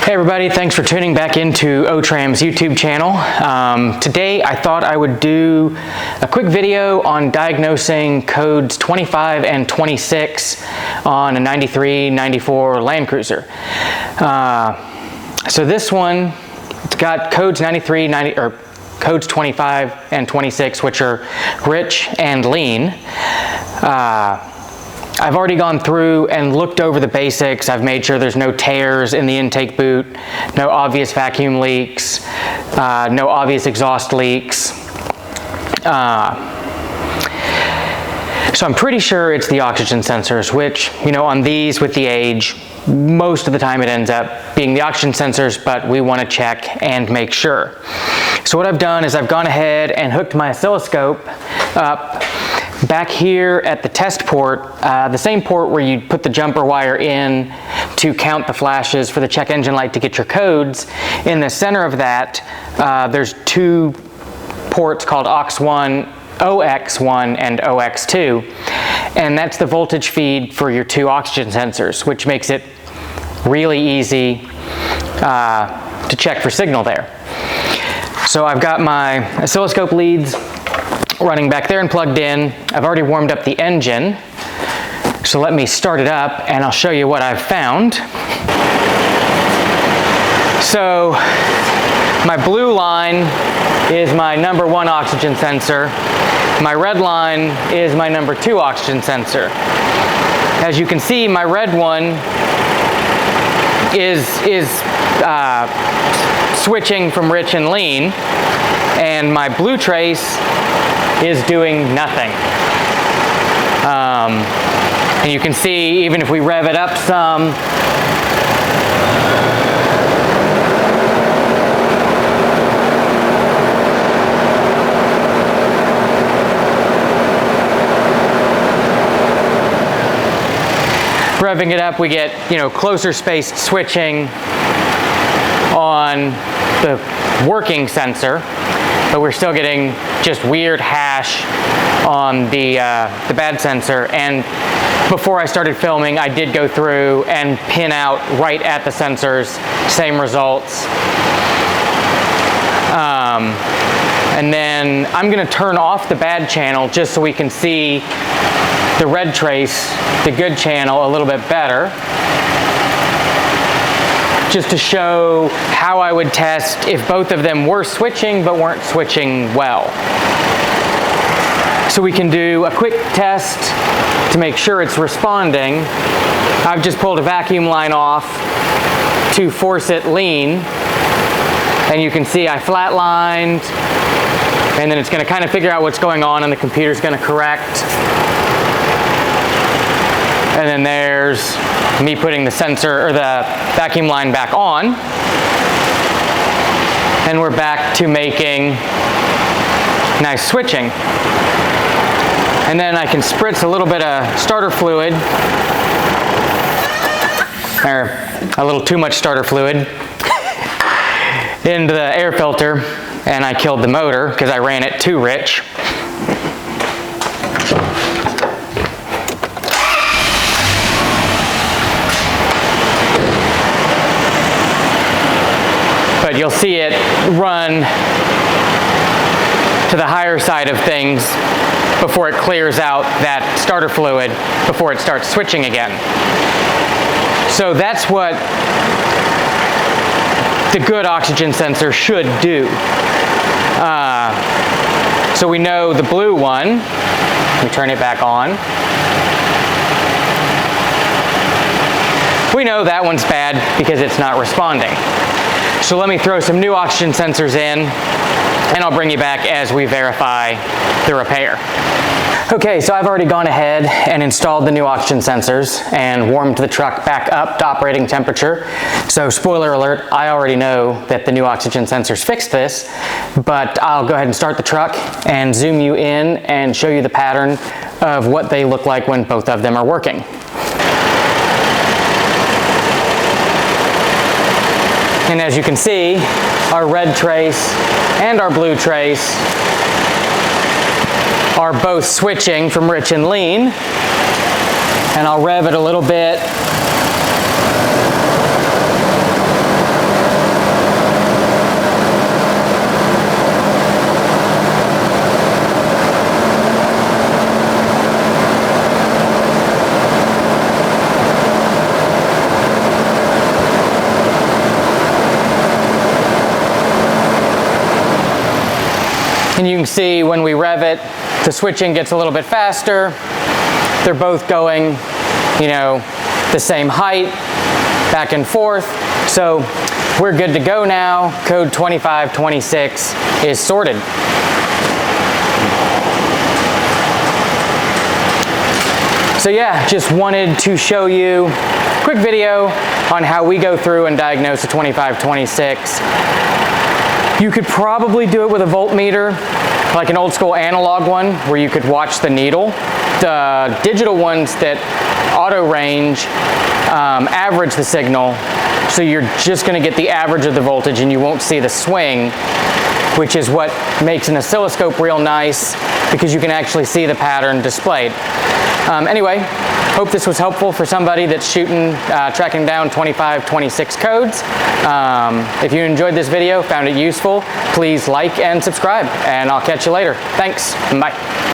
Hey everybody, thanks for tuning back into OTRAM's YouTube channel. Today I thought I would do a quick video on diagnosing codes 25 and 26 on a 93, 94 Land Cruiser. So this one, it's got codes 93, or codes 25 and 26, which are rich and lean. I've already gone through and looked over the basics. I've made sure there's no tears in the intake boot, no obvious vacuum leaks, no obvious exhaust leaks. So I'm pretty sure it's the oxygen sensors, which, you know, on these with the age, most of the time it ends up being the oxygen sensors, but we want to check and make sure. So what I've done is I've gone ahead and hooked my oscilloscope up back here at the test port, the same port where you put the jumper wire in to count the flashes for the check engine light to get your codes. In the center of that, there's two ports called OX1, OX1 and OX2, and that's the voltage feed for your two oxygen sensors, which makes it really easy to check for signal there. So I've got my oscilloscope leads running back there and plugged in. I've already warmed up the engine, so let me start it up and I'll show you what I've found. So my blue line is my number 1 oxygen sensor. My red line is my number 2 oxygen sensor. As you can see, my red one is switching from rich and lean, and my blue trace is doing nothing. And you can see, even if we rev it up some, revving it up, we get, you know, closer spaced switching on the working sensor, but we're still getting just weird hash on the bad sensor. And before I started filming, I did go through and pin out right at the sensors, same results. And then I'm going to turn off the bad channel just so we can see the red trace, the good channel, a little bit better, just to show how I would test if both of them were switching but weren't switching well. So we can do a quick test to make sure it's responding. I've just pulled a vacuum line off to force it lean, and you can see I flatlined, and then it's going to kind of figure out what's going on and the computer's going to correct. And then there's me putting the sensor or the vacuum line back on. And we're back to making nice switching. And then I can spritz a little bit of starter fluid, or a little too much starter fluid, into the air filter, and I killed the motor because I ran it too rich. But you'll see it run to the higher side of things before it clears out that starter fluid before it starts switching again. So that's what the good oxygen sensor should do. So we know the blue one, we turn it back on. We know that one's bad because it's not responding. So let me throw some new oxygen sensors in, and I'll bring you back as we verify the repair. Okay, so I've already gone ahead and installed the new oxygen sensors and warmed the truck back up to operating temperature. So spoiler alert, I already know that the new oxygen sensors fixed this, but I'll go ahead and start the truck and zoom you in and show you the pattern of what they look like when both of them are working. And as you can see, our red trace and our blue trace are both switching from rich and lean. And I'll rev it a little bit And you can see when we rev it, the switching gets a little bit faster. They're both going, you know, the same height, back and forth. So we're good to go now. Code 2526 is sorted. So yeah, just wanted to show you a quick video on how we go through and diagnose a 2526. You could probably do it with a voltmeter, like an old school analog one where you could watch the needle. The digital ones that auto range average the signal, so you're just going to get the average of the voltage and you won't see the swing, which is what makes an oscilloscope real nice because you can actually see the pattern displayed. Anyway, hope this was helpful for somebody that's tracking down 2526 codes. If you enjoyed this video, found it useful, please like and subscribe, and I'll catch you later. Thanks, bye.